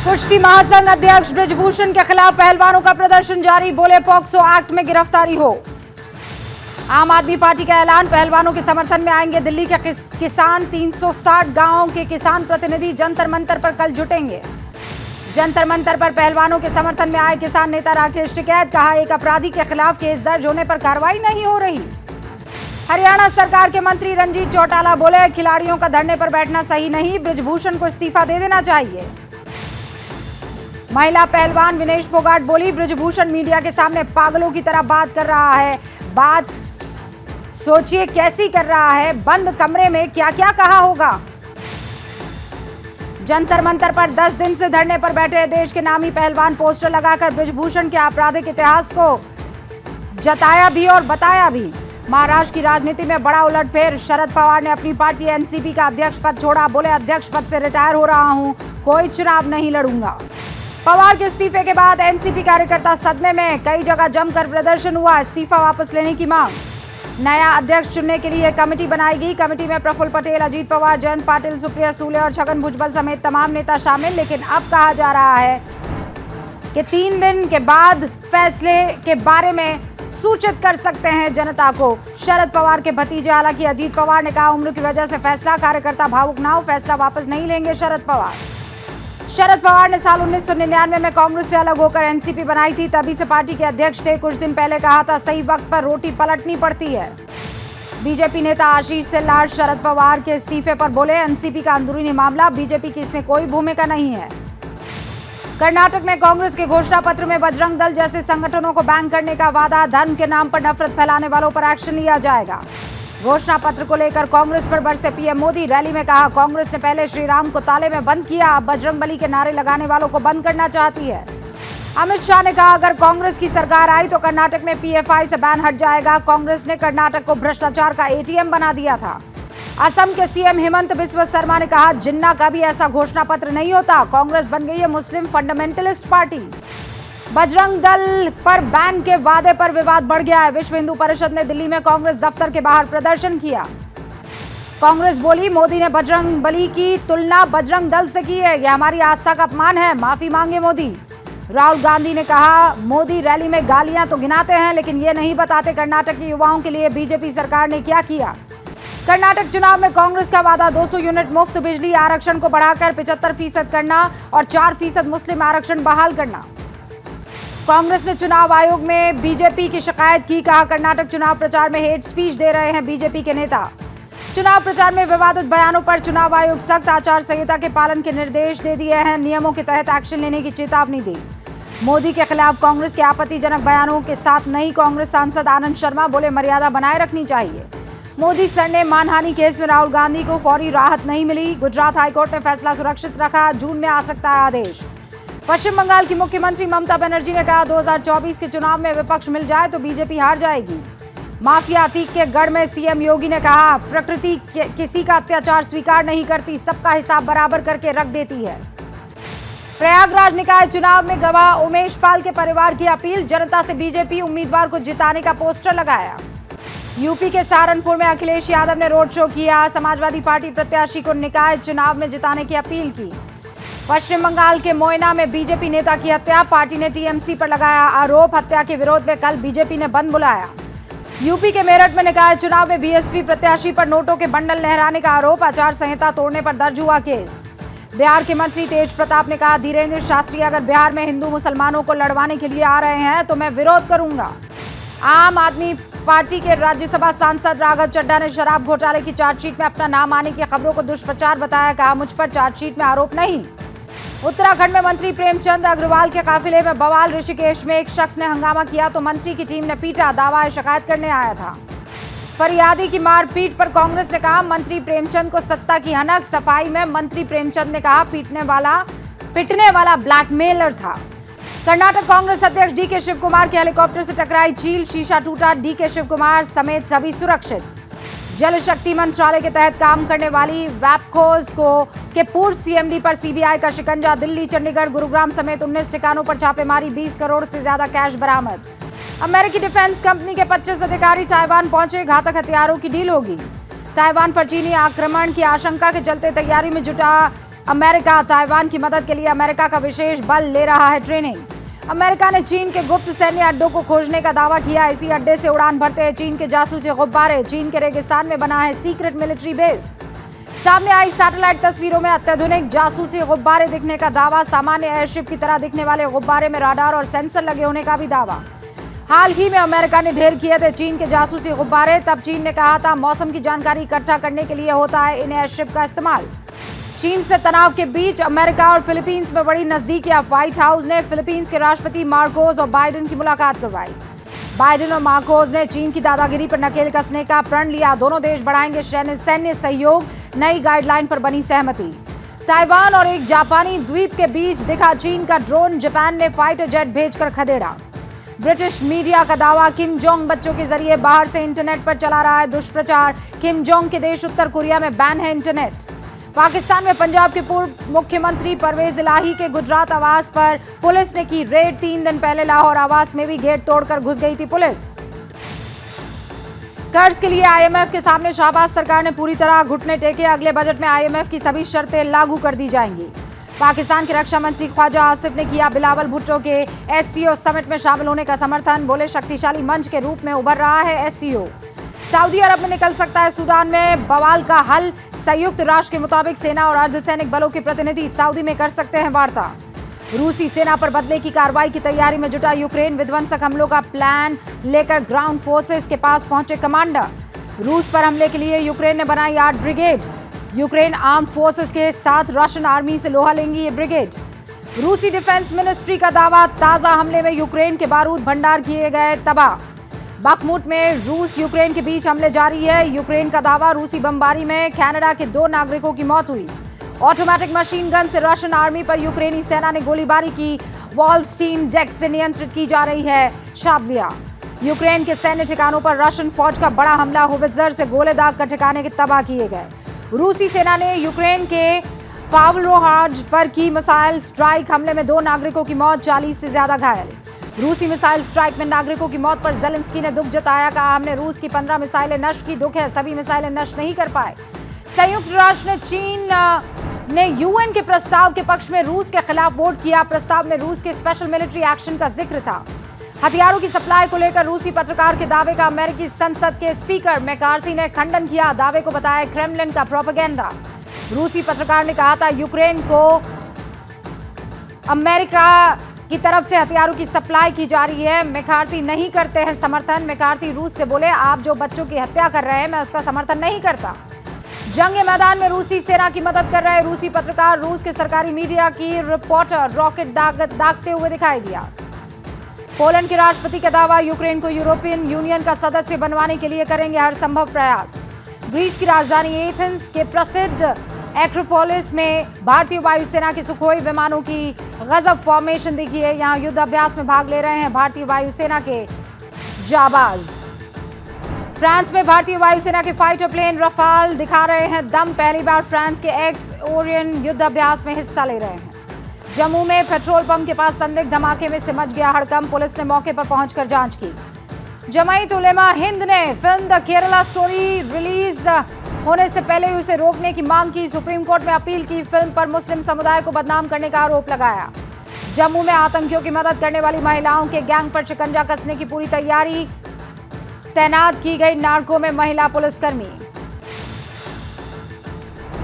कुश्ती महासंघ अध्यक्ष ब्रिजभूषण के खिलाफ पहलवानों का प्रदर्शन जारी, बोले पॉक्सो एक्ट में गिरफ्तारी हो। आम आदमी पार्टी का ऐलान, पहलवानों के समर्थन में आएंगे दिल्ली के किसान। 360 गांवों के किसान प्रतिनिधि जंतर मंतर पर कल जुटेंगे। जंतर मंतर पर पहलवानों के समर्थन में आए किसान नेता राकेश टिकैत, कहा एक अपराधी के खिलाफ केस दर्ज होने पर कार्रवाई नहीं हो रही। हरियाणा सरकार के मंत्री रंजीत चौटाला बोले खिलाड़ियों का धरने पर बैठना सही नहीं, ब्रिजभूषण को इस्तीफा दे देना चाहिए। महिला पहलवान विनेश फोगाट बोली ब्रिजभूषण मीडिया के सामने पागलों की तरह बात कर रहा है। बात सोचिए कैसी कर रहा है, बंद कमरे में क्या क्या कहा होगा। जंतर मंतर पर 10 दिन से धरने पर बैठे देश के नामी पहलवान पोस्टर लगाकर ब्रिजभूषण के आपराधिक इतिहास को जताया भी और बताया भी। महाराष्ट्र की राजनीति में बड़ा उलटफेर, शरद पवार ने अपनी पार्टी एनसीपी का अध्यक्ष पद छोड़ा, बोले अध्यक्ष पद से रिटायर हो रहा हूं, कोई चुनाव नहीं लड़ूंगा। पवार के इस्तीफे के बाद एनसीपी कार्यकर्ता सदमे में, कई जगह जमकर प्रदर्शन हुआ, इस्तीफा वापस लेने की मांग। नया अध्यक्ष चुनने के लिए कमेटी बनाई गई। कमेटी में प्रफुल्ल पटेल, अजीत पवार, जयंत पाटिल, सुप्रिया सूले और छगन भुजबल समेत तमाम नेता शामिल। लेकिन अब कहा जा रहा है कि 3 दिन के बाद फैसले के बारे में सूचित कर सकते हैं जनता को शरद पवार के भतीजे। हालांकि अजीत पवार ने कहा उम्र की वजह से फैसला, कार्यकर्ता भावुक ना हो, फैसला वापस नहीं लेंगे शरद पवार। शरद पवार ने साल 1999 में कांग्रेस से अलग होकर एनसीपी बनाई थी, तभी से पार्टी के अध्यक्ष थे। कुछ दिन पहले कहा था सही वक्त पर रोटी पलटनी पड़ती है। बीजेपी नेता आशीष सिल्लार शरद पवार के इस्तीफे पर बोले एनसीपी का अंदरूनी मामला, बीजेपी की इसमें कोई भूमिका नहीं है। कर्नाटक में कांग्रेस के घोषणा पत्र में बजरंग दल जैसे संगठनों को बैन करने का वादा, धर्म के नाम पर नफरत फैलाने वालों पर एक्शन लिया जाएगा। घोषणा पत्र को लेकर कांग्रेस पर बरसे पीएम मोदी। रैली में कहा कांग्रेस ने पहले श्री राम को ताले में बंद किया, अब बजरंगबली के नारे लगाने वालों को बंद करना चाहती है। अमित शाह ने कहा अगर कांग्रेस की सरकार आई तो कर्नाटक में पीएफआई से बैन हट जाएगा। कांग्रेस ने कर्नाटक को भ्रष्टाचार का एटीएम बना दिया था। असम के सीएम हेमंत बिस्वा शर्मा ने कहा जिन्ना का भी ऐसा घोषणा पत्र नहीं होता, कांग्रेस बन गई है मुस्लिम फंडामेंटलिस्ट पार्टी। बजरंग दल पर बैन के वादे पर विवाद बढ़ गया है। विश्व हिंदू परिषद ने दिल्ली में कांग्रेस दफ्तर के बाहर प्रदर्शन किया। कांग्रेस बोली मोदी ने बजरंगबली की तुलना बजरंग दल से की है, यह हमारी आस्था का अपमान है, माफी मांगे मोदी। राहुल गांधी ने कहा मोदी रैली में गालियां तो गिनाते हैं लेकिन ये नहीं बताते कर्नाटक के युवाओं के लिए बीजेपी सरकार ने क्या किया। कर्नाटक चुनाव में कांग्रेस का वादा 200 यूनिट मुफ्त बिजली, आरक्षण को बढ़ाकर 75% करना और 4% मुस्लिम आरक्षण बहाल करना। कांग्रेस ने चुनाव आयोग में बीजेपी की शिकायत की, कहा कर्नाटक चुनाव प्रचार में हेट स्पीच दे रहे हैं बीजेपी के नेता। चुनाव प्रचार में विवादित बयानों पर चुनाव आयोग सख्त आचार संहिता के पालन के निर्देश दे दिए हैं, नियमों के तहत एक्शन लेने की चेतावनी दी। मोदी के खिलाफ कांग्रेस के आपत्तिजनक बयानों के साथ नई कांग्रेस सांसद आनंद शर्मा बोले मर्यादा बनाए रखनी चाहिए। मोदी सर ने मानहानि केस में राहुल गांधी को फौरी राहत नहीं मिली, गुजरात हाईकोर्ट ने फैसला सुरक्षित रखा, जून में आ सकता है आदेश। पश्चिम बंगाल की मुख्यमंत्री ममता बनर्जी ने कहा 2024 के चुनाव में विपक्ष मिल जाए तो बीजेपी हार जाएगी। माफिया अतीक के गढ़ में सीएम योगी ने कहा प्रकृति किसी का अत्याचार स्वीकार नहीं करती, सबका हिसाब बराबर करके रख देती है। प्रयागराज निकाय चुनाव में गवाह उमेश पाल के परिवार की अपील, जनता से बीजेपी उम्मीदवार को जिताने का पोस्टर लगाया। यूपी के सहारनपुर में अखिलेश यादव ने रोड शो किया, समाजवादी पार्टी प्रत्याशी को निकाय चुनाव में जिताने की अपील की। पश्चिम बंगाल के मोयना में बीजेपी नेता की हत्या, पार्टी ने टीएमसी पर लगाया आरोप, हत्या के विरोध में कल बीजेपी ने बंद बुलाया। यूपी के मेरठ में निकाय चुनाव में बीएसपी प्रत्याशी पर नोटों के बंडल लहराने का आरोप, आचार संहिता तोड़ने पर दर्ज हुआ केस। बिहार के मंत्री तेज प्रताप ने कहा धीरेन्द्र शास्त्री अगर बिहार में हिंदू मुसलमानों को लड़वाने के लिए आ रहे हैं तो मैं विरोध करूंगा। आम आदमी पार्टी के राज्यसभा सांसद राघव चड्ढा ने शराब घोटाले की चार्जशीट में अपना नाम आने की खबरों को दुष्प्रचार बताया, कहा मुझ पर चार्जशीट में आरोप नहीं। उत्तराखंड में मंत्री प्रेमचंद अग्रवाल के काफिले में बवाल, ऋषिकेश में एक शख्स ने हंगामा किया तो मंत्री की टीम ने पीटा, दावा शिकायत करने आया था। फरियादी की मारपीट पर कांग्रेस ने कहा मंत्री प्रेमचंद को सत्ता की हनक, सफाई में मंत्री प्रेमचंद ने कहा पिटने वाला ब्लैकमेलर था। कर्नाटक कांग्रेस अध्यक्ष डीके शिव कुमार के हेलीकॉप्टर से टकराई चील, शीशा टूटा, डीके शिव कुमार समेत सभी सुरक्षित। जल शक्ति मंत्रालय के तहत काम करने वाली वैपकोस के पूर्व सीएमडी पर सीबीआई का शिकंजा, दिल्ली, चंडीगढ़, गुरुग्राम समेत 19 ठिकानों पर छापेमारी, 20 करोड़ से ज्यादा कैश बरामद। अमेरिकी डिफेंस कंपनी के 25 अधिकारी ताइवान पहुंचे, घातक हथियारों की डील होगी। ताइवान पर चीनी आक्रमण की आशंका के चलते तैयारी में जुटा अमेरिका ताइवान की मदद के लिए अमेरिका का विशेष बल ले रहा है ट्रेनिंग। अमेरिका ने चीन के गुप्त सैन्य अड्डों को खोजने का दावा किया। इसी अड्डे से उड़ान भरते हैं चीन के जासूसी गुब्बारे। चीन के रेगिस्तान में बना है सीक्रेट मिलिट्री बेस। सामने आई सैटेलाइट तस्वीरों में अत्याधुनिक जासूसी गुब्बारे दिखने का दावा। सामान्य एयरशिप की तरह दिखने वाले गुब्बारे में राडार और सेंसर लगे होने का भी दावा। हाल ही में अमेरिका ने ढेर किए थे चीन के जासूसी गुब्बारे। तब चीन ने कहा था मौसम की जानकारी इकट्ठा करने के लिए होता है इन एयरशिप का इस्तेमाल। चीन से तनाव के बीच अमेरिका और फिलीपींस में बड़ी नजदीकियां। व्हाइट हाउस ने फिलीपींस के राष्ट्रपति मार्कोस और बाइडेन की मुलाकात करवाई। बाइडेन और मार्कोस ने चीन की दादागिरी पर नकेल कसने का प्रण लिया। दोनों देश बढ़ाएंगे सैन्य सहयोग। नई गाइडलाइन पर बनी सहमति। ताइवान और एक जापानी द्वीप के बीच दिखा चीन का ड्रोन। जापान ने फाइटर जेट भेजकर खदेड़ा। ब्रिटिश मीडिया का दावा किम जोंग बच्चों के जरिए बाहर से इंटरनेट पर चला रहा है दुष्प्रचार। किम जोंग के देश उत्तर कोरिया में बैन है इंटरनेट। पाकिस्तान में पंजाब के पूर्व मुख्यमंत्री परवेज इलाही के गुजरात आवास पर पुलिस ने की रेड। 3 दिन पहले लाहौर आवास में भी गेट तोड़कर घुस गई थी पुलिस। कर्ज के लिए आईएमएफ के सामने शाहबाज सरकार ने पूरी तरह घुटने टेके। अगले बजट में आईएमएफ की सभी शर्तें लागू कर दी जाएंगी। पाकिस्तान के रक्षा मंत्री ख्वाजा आसिफ ने किया बिलावल भुट्टो के एससीओ समिट में शामिल होने का समर्थन। बोले शक्तिशाली मंच के रूप में उभर रहा है एससीओ। सऊदी अरब में निकल सकता है सूडान में बवाल का हल। संयुक्त राष्ट्र के मुताबिक सेना और अर्धसैनिक बलों के प्रतिनिधि सऊदी में कर सकते हैं वार्ता। रूसी सेना पर बदले की कार्रवाई की तैयारी में जुटा यूक्रेन। विध्वंसक हमलों का प्लान लेकर ग्राउंड फोर्सेस के पास पहुंचे कमांडर। रूस पर हमले के लिए यूक्रेन ने बनाई 8 ब्रिगेड। यूक्रेन आर्म फोर्सेस के साथ रशियन आर्मी से लोहा लेंगी ये ब्रिगेड। रूसी डिफेंस मिनिस्ट्री का दावा ताजा हमले में यूक्रेन के बारूद भंडार किए गए तबाह। बखमुट में रूस यूक्रेन के बीच हमले जारी है। यूक्रेन का दावा रूसी बमबारी में कनाडा के 2 नागरिकों की मौत हुई। ऑटोमेटिक मशीन गन से रशियन आर्मी पर यूक्रेनी सेना ने गोलीबारी की। वॉल्स्टीन डेक से नियंत्रित की जा रही है शाबलिया। यूक्रेन के सैन्य ठिकानों पर रशियन फौज का बड़ा हमला। होवित्जर से गोले दाग कर ठिकाने के तबाह किए गए। रूसी सेना ने यूक्रेन के पावलोहार्ड पर की मिसाइल स्ट्राइक। हमले में 2 नागरिकों की मौत, 40 से ज्यादा घायल। रूसी मिसाइल स्ट्राइक में नागरिकों की मौत पर जेलेंस्की ने दुख जताया। कहा हमने रूस की 15 मिसाइलें नष्ट की। दुख है सभी मिसाइलें नष्ट नहीं कर पाए। संयुक्त राष्ट्र ने चीन ने यूएन के प्रस्ताव के पक्ष में रूस के खिलाफ वोट किया। प्रस्ताव में रूस के स्पेशल मिलिट्री एक्शन का जिक्र था। हथियारों की सप्लाई को लेकर रूसी पत्रकार के दावे का अमेरिकी संसद के स्पीकर मैकार्थी ने खंडन किया। दावे को बताया क्रेमलिन का प्रोपेगेंडा। रूसी पत्रकार ने कहा था यूक्रेन को अमेरिका की तरफ से हथियारों की सप्लाई की जा रही है। मैकार्थी नहीं करते हैं समर्थन। मैकार्थी रूस से बोले आप जो बच्चों की हत्या कर रहे हैं मैं उसका समर्थन नहीं करता। जंग के मैदान में रूसी सेना की मदद कर रहे रूसी पत्रकार रूस के सरकारी मीडिया की रिपोर्टर रॉकेट दागते हुए दिखाई दिया। पोलैंड के राष्ट्रपति का दावा यूक्रेन को यूरोपियन यूनियन का सदस्य बनवाने के लिए करेंगे हर संभव प्रयास। ग्रीस की राजधानी एथेंस के प्रसिद्ध एक्रोपोलिस में भारतीय वायुसेना के सुखोई विमानों की गजब फॉर्मेशन दिखी है। यहां युद्ध अभ्यास में भाग ले रहे हैं भारतीय वायुसेना के जाबाज। फ्रांस में भारतीय वायुसेना के फाइटर प्लेन रफाल दिखा रहे हैं दम। पहली बार फ्रांस के एक्स ओरियन युद्ध अभ्यास में हिस्सा ले रहे हैं। जम्मू में पेट्रोल पंप के पास संदिग्ध धमाके में सिमट गया हड़कंप। पुलिस ने मौके पर पहुंचकर जांच की। जमायत उलेमा हिंद ने film the Kerala story release होने से पहले उसे रोकने की मांग की। सुप्रीम कोर्ट में अपील की। फिल्म पर मुस्लिम समुदाय को बदनाम करने का आरोप लगाया। जम्मू में आतंकियों की मदद करने वाली महिलाओं के गैंग पर शिकंजा कसने की पूरी तैयारी। तैनात की गई नार्को में महिला पुलिसकर्मी।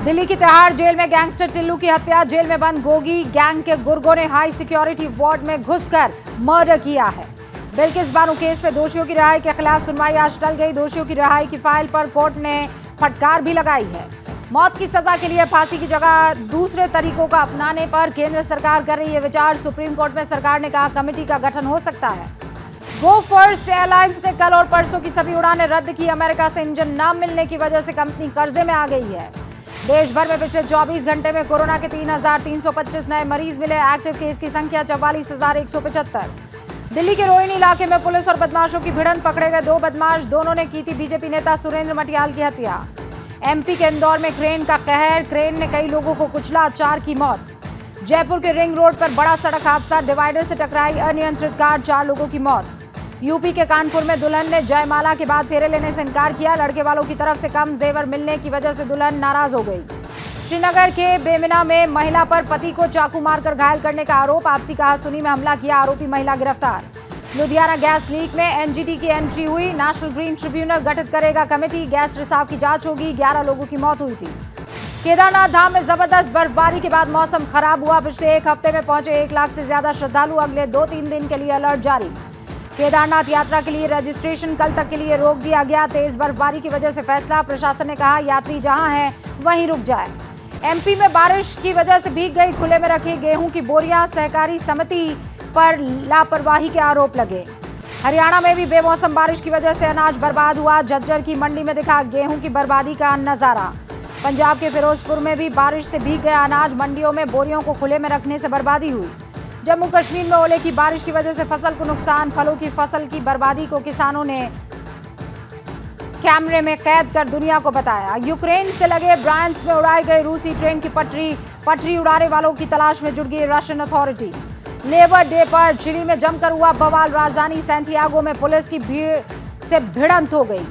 दिल्ली की तिहाड़ जेल में गैंगस्टर टिल्लू की हत्या। जेल में बंद गोगी गैंग के गुर्गों ने हाई सिक्योरिटी वार्ड में घुसकर मर्डर किया है। बिल्किस बानो केस में दोषियों की रिहाई के खिलाफ सुनवाई आज टल गई। दोषियों की रिहाई की फाइल पर कोर्ट ने फटकार भी लगाई है। मौत की सजा के लिए फांसी की जगह दूसरे तरीकों का अपनाने पर केंद्र सरकार कर रही है विचार। सुप्रीम कोर्ट में सरकार ने कहा कमेटी का गठन हो सकता है। गो फर्स्ट एयरलाइंस ने कल और परसों की सभी उड़ानें रद्द की। अमेरिका से इंजन न मिलने की वजह से कंपनी कर्जे में आ गई है। देश भर में पिछले 24 घंटे में कोरोना के 3,325 नए मरीज मिले। एक्टिव केस की संख्या 44,175। दिल्ली के रोहिणी इलाके में पुलिस और बदमाशों की भिड़ंत। पकड़े गए 2 बदमाश। दोनों ने की थी बीजेपी नेता सुरेंद्र मटियाल की हत्या। एमपी के इंदौर में क्रेन का कहर। क्रेन ने कई लोगों को कुचला, 4 की मौत। जयपुर के रिंग रोड पर बड़ा सड़क हादसा। डिवाइडर से टकराई अनियंत्रित कार, 4 लोगों की मौत। यूपी के कानपुर में दुल्हन ने जयमाला के बाद फेरे लेने से इनकार किया। लड़के वालों की तरफ से कम जेवर मिलने की वजह से दुल्हन नाराज हो गई। श्रीनगर के बेमिना में महिला पर पति को चाकू मारकर घायल करने का आरोप। आपसी कहासुनी में हमला किया, आरोपी महिला गिरफ्तार। लुधियाना गैस लीक में एनजीटी की एंट्री हुई। नेशनल ग्रीन ट्रिब्यूनल गठित करेगा कमेटी। गैस रिसाव की जांच होगी। 11 लोगों की मौत हुई थी। केदारनाथ धाम में जबरदस्त बर्फबारी के बाद मौसम खराब हुआ। पिछले एक हफ्ते में पहुंचे 1 लाख से ज्यादा श्रद्धालु। अगले 2-3 दिन के लिए अलर्ट जारी। केदारनाथ यात्रा के लिए रजिस्ट्रेशन कल तक के लिए रोक दिया गया। तेज बर्फबारी की वजह से फैसला। प्रशासन ने कहा यात्री जहां हैं वहीं रुक जाए। एमपी में बारिश की वजह से भीग गई। खुले में रखी गेहूं की बोरियां। सहकारी समिति पर लापरवाही के आरोप लगे। हरियाणा में भी बेमौसम बारिश की वजह से अनाज बर्बाद हुआ। झज्जर की मंडी में दिखा गेहूं की बर्बादी का नजारा। पंजाब के फिरोजपुर में भी बारिश से भीग गया अनाज। मंडियों में बोरियों को खुले में रखने से बर्बादी हुई। जम्मू कश्मीर में ओले की बारिश की वजह से फसल को नुकसान। फलों की फसल की बर्बादी को किसानों ने कैमरे में कैद कर दुनिया को बताया। यूक्रेन से लगे ब्रांड्स में उड़ाई गई रूसी ट्रेन की पटरी उड़ाने वालों की तलाश में जुट गई रशियन अथॉरिटी। लेबर डे पर चिली में जमकर हुआ बवाल। राजधानी सैंटियागो में पुलिस की भीड़ से भिड़ंत हो गई।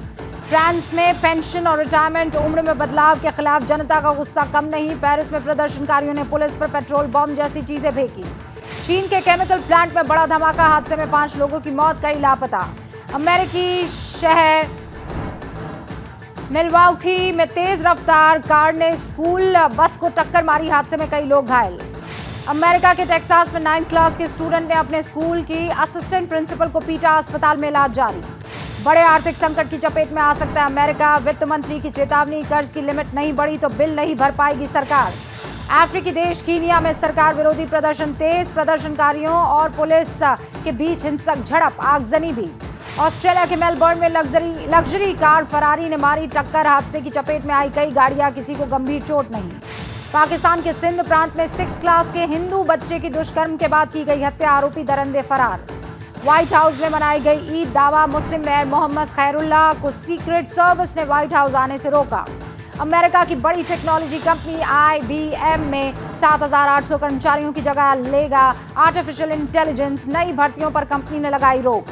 फ्रांस में पेंशन और रिटायरमेंट उम्र में बदलाव के खिलाफ जनता का गुस्सा कम नहीं। पेरिस में प्रदर्शनकारियों ने पुलिस पर पेट्रोल बम जैसी चीजें फेंकी। चीन के केमिकल प्लांट में बड़ा धमाका। हादसे में 5 लोगों की मौत, कई लापता। अमेरिकी शहर मिल्वॉकी में तेज रफ्तार कार ने स्कूल बस को टक्कर मारी। हादसे में कई लोग घायल। अमेरिका के टेक्सास में 9th क्लास के स्टूडेंट ने अपने स्कूल की असिस्टेंट प्रिंसिपल को पीटा। अस्पताल में इलाज जारी। बड़े आर्थिक संकट की चपेट में आ सकता है अमेरिका। वित्त मंत्री की चेतावनी। कर्ज की लिमिट नहीं बढ़ी तो बिल नहीं भर पाएगी सरकार। अफ्रीकी देश कीनिया में सरकार विरोधी प्रदर्शन तेज। प्रदर्शनकारियों और पुलिस के बीच हिंसक झड़प, आगजनी भी। ऑस्ट्रेलिया के मेलबर्न में लग्जरी कार फरारी ने मारी टक्कर। हादसे की चपेट में आई कई गाड़ियां, किसी को गंभीर चोट नहीं। पाकिस्तान के सिंध प्रांत में 6th क्लास के हिंदू बच्चे की दुष्कर्म के बाद की गई हत्या। आरोपी दरंदे फरार। व्हाइट हाउस में मनाई गई ईद। दावा मुस्लिम मेयर मोहम्मद खैरुल्लाह को सीक्रेट सर्विस ने व्हाइट हाउस आने से रोका। अमेरिका की बड़ी टेक्नोलॉजी कंपनी IBM में 7,800 कर्मचारियों की जगह लेगा आर्टिफिशियल इंटेलिजेंस। नई भर्तियों पर कंपनी ने लगाई रोक।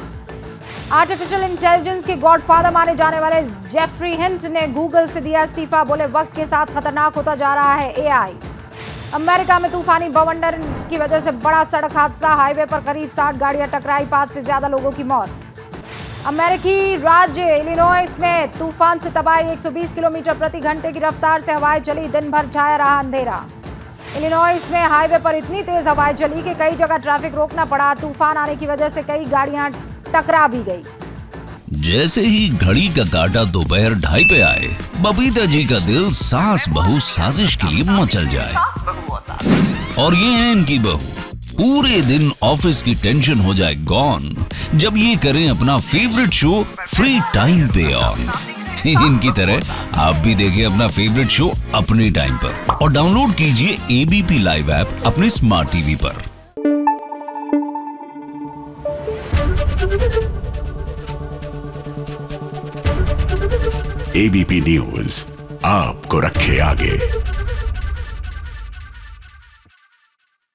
आर्टिफिशियल इंटेलिजेंस के गॉडफादर माने जाने वाले जेफरी हिंट ने गूगल से दिया इस्तीफा। बोले वक्त के साथ खतरनाक होता जा रहा है AI। अमेरिका में तूफानी बवंडर की वजह से बड़ा सड़क हादसा। हाईवे पर करीब 60 गाड़ियां टकराई। 5 से ज्यादा लोगों की मौत। अमेरिकी राज्य इलिनॉइस में तूफान से तबाही। 120 किलोमीटर प्रति घंटे की रफ्तार से हवाएं चली। दिन भर छाया रहा अंधेरा। इलिनॉइस में हाईवे पर इतनी तेज हवाएं चली कि कई जगह ट्रैफिक रोकना पड़ा। तूफान आने की वजह से कई गाड़ियां टकरा भी गई। जैसे ही घड़ी का काटा दोपहर 2:30 पे आए, बबीता जी का दिल सास बहू साजिश के लिए मचल जाए। और ये है इनकी बहू। पूरे दिन ऑफिस की टेंशन हो जाए गॉन जब ये करें अपना फेवरेट शो फ्री टाइम पे ऑन। इनकी तरह आप भी देखें अपना फेवरेट शो अपने टाइम पर और डाउनलोड कीजिए ABP लाइव ऐप अपने स्मार्ट टीवी पर। ABP न्यूज आपको रखे आगे।